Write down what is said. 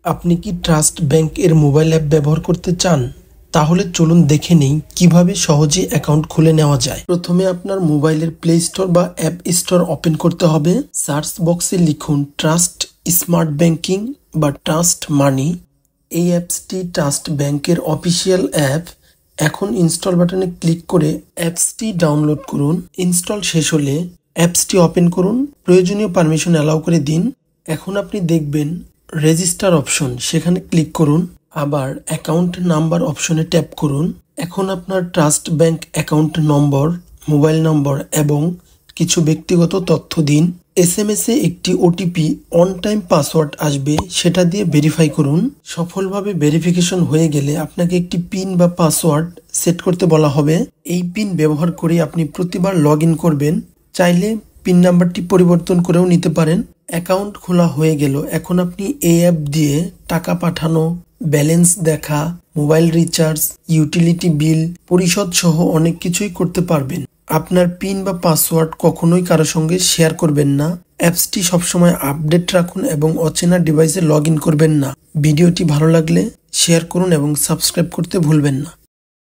আপনি কি trust bank এর মোবাইল অ্যাপ ব্যবহার করতে চান? তাহলে চলুন দেখে নেই কিভাবে সহজে অ্যাকাউন্ট খুলে নেওয়া যায়। প্রথমে আপনার মোবাইলের প্লে স্টোর বা অ্যাপ স্টোর ওপেন করতে হবে। সার্চ বক্সে লিখুন ট্রাস্ট স্মার্ট ব্যাংকিং বা ট্রাস্ট মানি। এই অ্যাপসটি ট্রাস্ট ব্যাংকের অফিসিয়াল অ্যাপ। এখন ইনস্টল বাটনে ক্লিক করে অ্যাপসটি ডাউনলোড করুন। ইনস্টল শেষ হলে অ্যাপসটি ওপেন করুন, প্রয়োজনীয় পারমিশন অ্যালাউ করে দিন। এখন আপনি দেখবেন রেজিস্টার অপশন, সেখানে ক্লিক করুন। আবার অ্যাকাউন্ট নাম্বার অপশনে ট্যাপ করুন। এখন আপনার trust bank account number, mobile নম্বর এবং কিছু ব্যক্তিগত তথ্য দিন। এসএমএস-এ একটি ওটিপি অন টাইম পাসওয়ার্ড আসবে, সেটা দিয়ে ভেরিফাই করুন। সফলভাবে ভেরিফিকেশন হয়ে গেলে আপনাকে একটি পিন বা পাসওয়ার্ড সেট করতে বলা হবে। এই পিন ব্যবহার করে আপনি প্রতিবার লগ ইন করবেন। চাইলে পিন নাম্বারটি পরিবর্তন করেও নিতে পারেন। অ্যাকাউন্ট খোলা হয়ে গেল। এখন আপনি এই অ্যাপ দিয়ে টাকা পাঠানো, ব্যালেন্স দেখা, মোবাইল রিচার্জ, ইউটিলিটি বিল পরিশোধ সহ অনেক কিছুই করতে পারবেন। আপনার পিন বা পাসওয়ার্ড কখনোই কারো সঙ্গে শেয়ার করবেন না। অ্যাপসটি সবসময় আপডেট রাখুন এবং অচেনা ডিভাইসে লগ ইন করবেন না। ভিডিওটি ভালো লাগলে শেয়ার করুন এবং সাবস্ক্রাইব করতে ভুলবেন না।